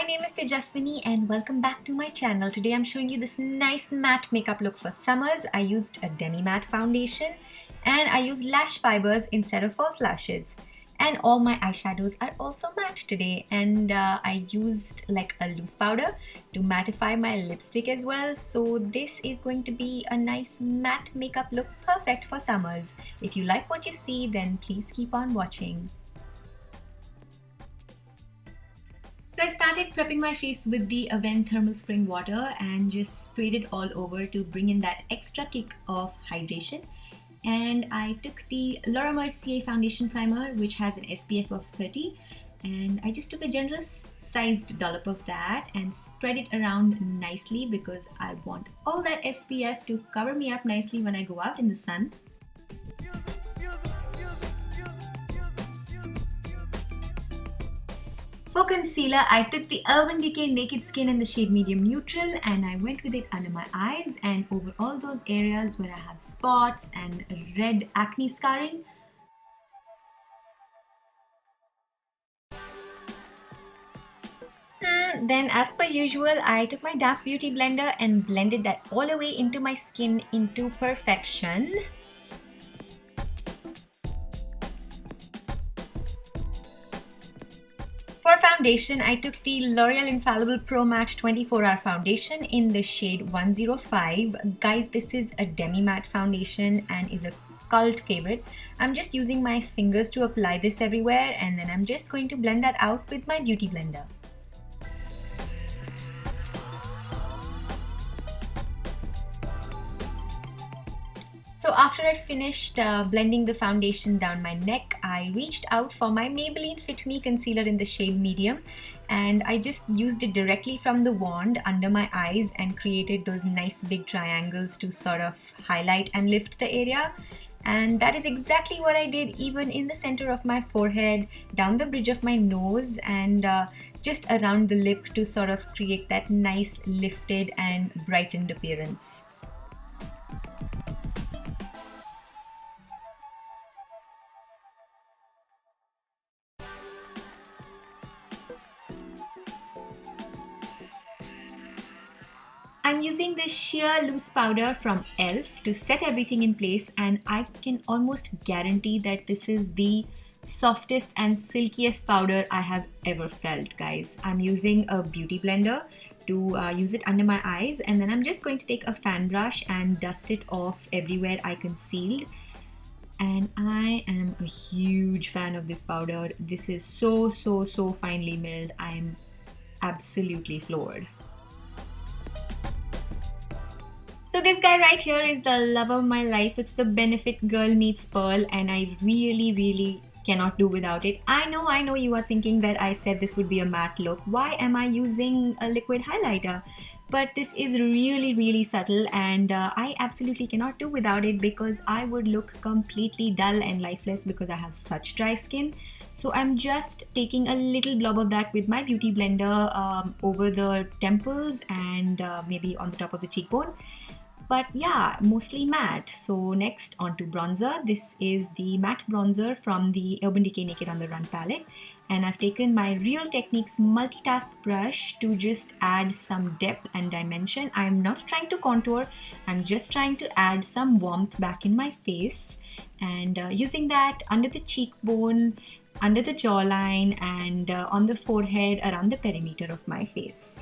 name is Tejasvini and welcome back to my channel. Today I'm showing you this nice matte makeup look for summers. I used a demi matte foundation and I used lash fibers instead of false lashes. And all my eyeshadows are also matte today, and I used like a loose powder to mattify my lipstick as well. So this is going to be a nice matte makeup look, perfect for summers. If you like what you see, then please keep on watching. So I started prepping my face with the Avene thermal spring water and just sprayed it all over to bring in that extra kick of hydration. And I took the Laura Mercier foundation primer, which has an SPF of 30, and I just took a generous sized dollop of that and spread it around nicely because I want all that SPF to cover me up nicely when I go out in the sun. For concealer, I took the Urban Decay Naked Skin in the shade Medium Neutral and I went with it under my eyes and over all those areas where I have spots and red acne scarring. Then as per usual, I took my Dark Beauty blender and blended that all the way into my skin into perfection. For foundation, I took the L'Oreal Infallible Pro Matte 24-Hour Foundation in the shade 105. Guys, this is a demi-matte foundation and is a cult favorite. I'm just using my fingers to apply this everywhere and then I'm just going to blend that out with my beauty blender. So after I finished blending the foundation down my neck, I reached out for my Maybelline Fit Me concealer in the shade Medium and I just used it directly from the wand under my eyes and created those nice big triangles to sort of highlight and lift the area. And that is exactly what I did even in the center of my forehead, down the bridge of my nose and just around the lip to sort of create that nice lifted and brightened appearance. I'm using this sheer loose powder from e.l.f. to set everything in place and I can almost guarantee that this is the softest and silkiest powder I have ever felt, guys. I'm using a beauty blender to use it under my eyes and then I'm just going to take a fan brush and dust it off everywhere I concealed. And I am a huge fan of this powder. This is so finely milled. I'm absolutely floored. So this guy right here is the love of my life. It's the Benefit Girl meets Pearl and I really cannot do without it. I know you are thinking that I said this would be a matte look. Why am I using a liquid highlighter? But this is really subtle and I absolutely cannot do without it because I would look completely dull and lifeless because I have such dry skin. So I'm just taking a little blob of that with my beauty blender over the temples and maybe on the top of the cheekbone. But yeah, mostly matte. So next onto bronzer. This is the matte bronzer from the Urban Decay Naked on the Run palette. And I've taken my Real Techniques multitask brush to just add some depth and dimension. I'm not trying to contour. I'm just trying to add some warmth back in my face. And using that under the cheekbone, under the jawline and on the forehead around the perimeter of my face.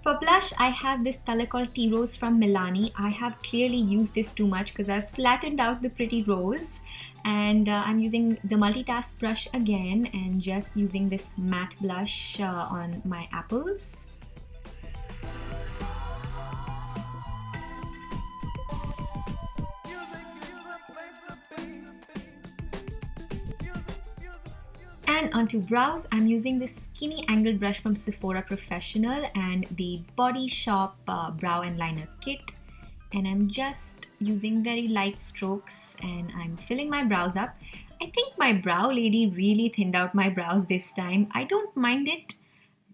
For blush, I have this color called Tea Rose from Milani. I have clearly used this too much because I've flattened out the pretty rose. And I'm using the multitask brush again and just using this matte blush on my apples. And onto brows, I'm using this skinny angled brush from Sephora Professional and the Body Shop brow and liner kit. And I'm just using very light strokes and I'm filling my brows up. I think my brow lady really thinned out my brows this time. I don't mind it,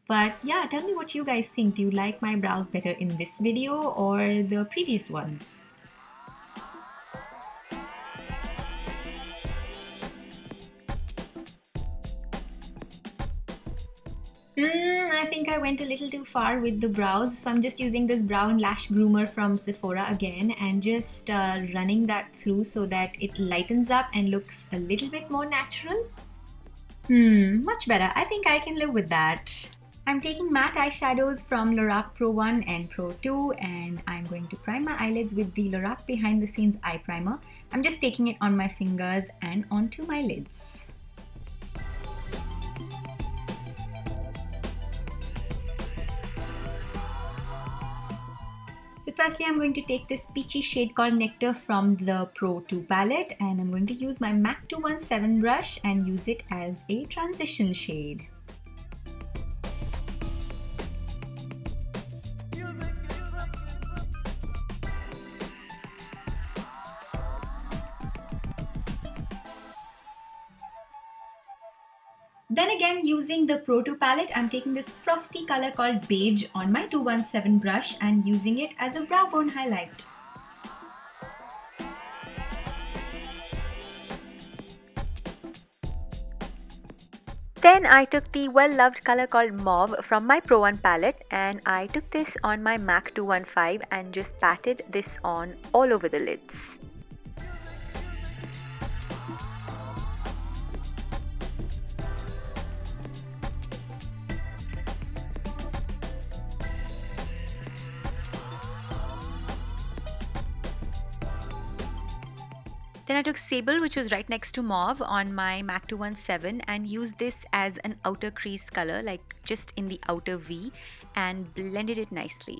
But yeah, tell me what you guys think. Do you like my brows better in this video or the previous ones? I think I went a little too far with the brows, so I'm just using this brown lash groomer from Sephora again and just running that through so that it lightens up and looks a little bit more natural. Much better. I think I can live with that. I'm taking matte eyeshadows from Lorac Pro 1 and Pro 2, and I'm going to prime my eyelids with the Lorac Behind the Scenes Eye Primer. I'm just taking it on my fingers and onto my lids. So firstly, I'm going to take this peachy shade called Nectar from the Pro 2 palette, and I'm going to use my MAC 217 brush and use it as a transition shade. Then again, using the Pro 2 palette, I'm taking this frosty color called Beige on my 217 brush and using it as a brow bone highlight. Then I took the well-loved color called Mauve from my Pro 1 palette and I took this on my MAC 215 and just patted this on all over the lids. Then I took Sable, which was right next to Mauve, on my MAC 217 and used this as an outer crease color, like just in the outer V, and blended it nicely.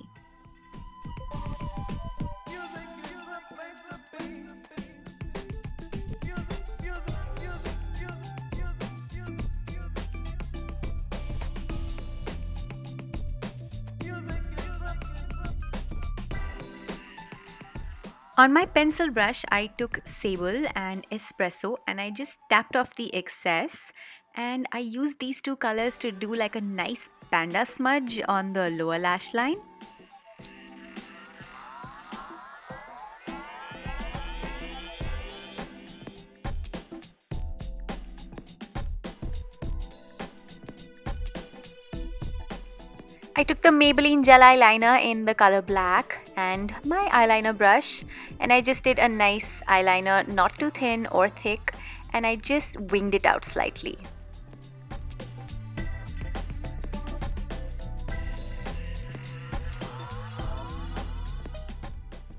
On my pencil brush, I took Sable and Espresso and I just tapped off the excess, and I used these two colors to do like a nice panda smudge on the lower lash line. I took the Maybelline gel eyeliner in the color black and my eyeliner brush, and I just did a nice eyeliner, not too thin or thick, and I just winged it out slightly.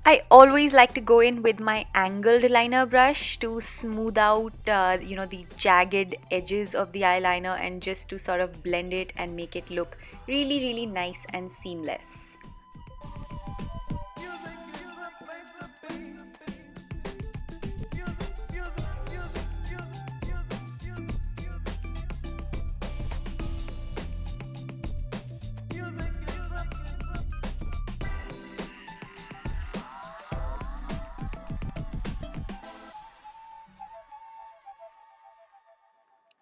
I always like to go in with my angled liner brush to smooth out the jagged edges of the eyeliner and just to sort of blend it and make it look really nice and seamless.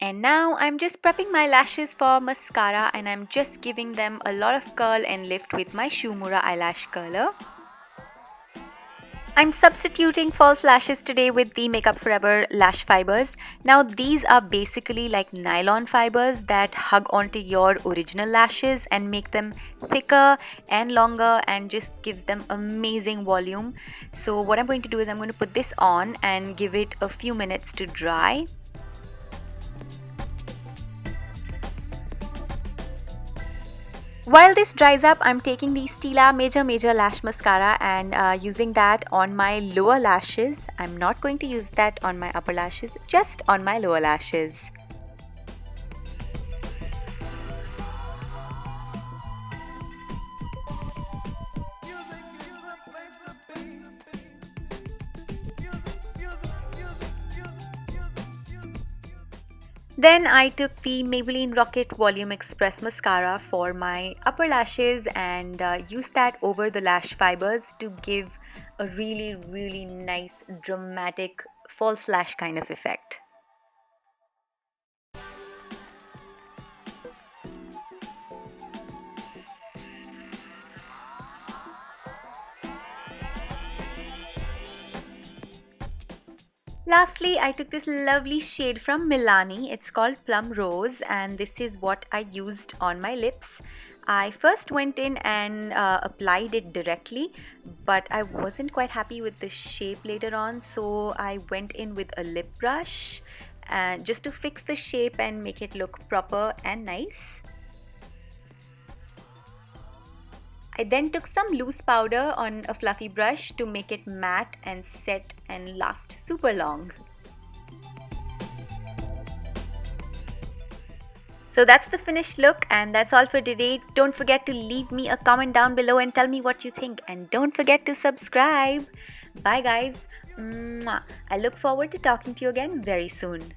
And now I'm just prepping my lashes for mascara, and I'm just giving them a lot of curl and lift with my Uemura eyelash curler. I'm substituting false lashes today with the Makeup Forever lash fibers. Now these are basically like nylon fibers that hug onto your original lashes and make them thicker and longer and just gives them amazing volume. So what I'm going to do is I'm going to put this on and give it a few minutes to dry. While this dries up, I'm taking the Stilla Major Lash Mascara and using that on my lower lashes. I'm not going to use that on my upper lashes, just on my lower lashes. Then I took the Maybelline Rocket Volume Express Mascara for my upper lashes and used that over the lash fibers to give a really nice dramatic false lash kind of effect. Lastly, I took this lovely shade from Milani. It's called Plumrose, and this is what I used on my lips. I first went in and applied it directly, but I wasn't quite happy with the shape later on, so I went in with a lip brush and just to fix the shape and make it look proper and nice. I then took some loose powder on a fluffy brush to make it matte and set and last super long. So that's the finished look, and that's all for today. Don't forget to leave me a comment down below and tell me what you think, and don't forget to subscribe. Bye guys. Mwah. I look forward to talking to you again very soon.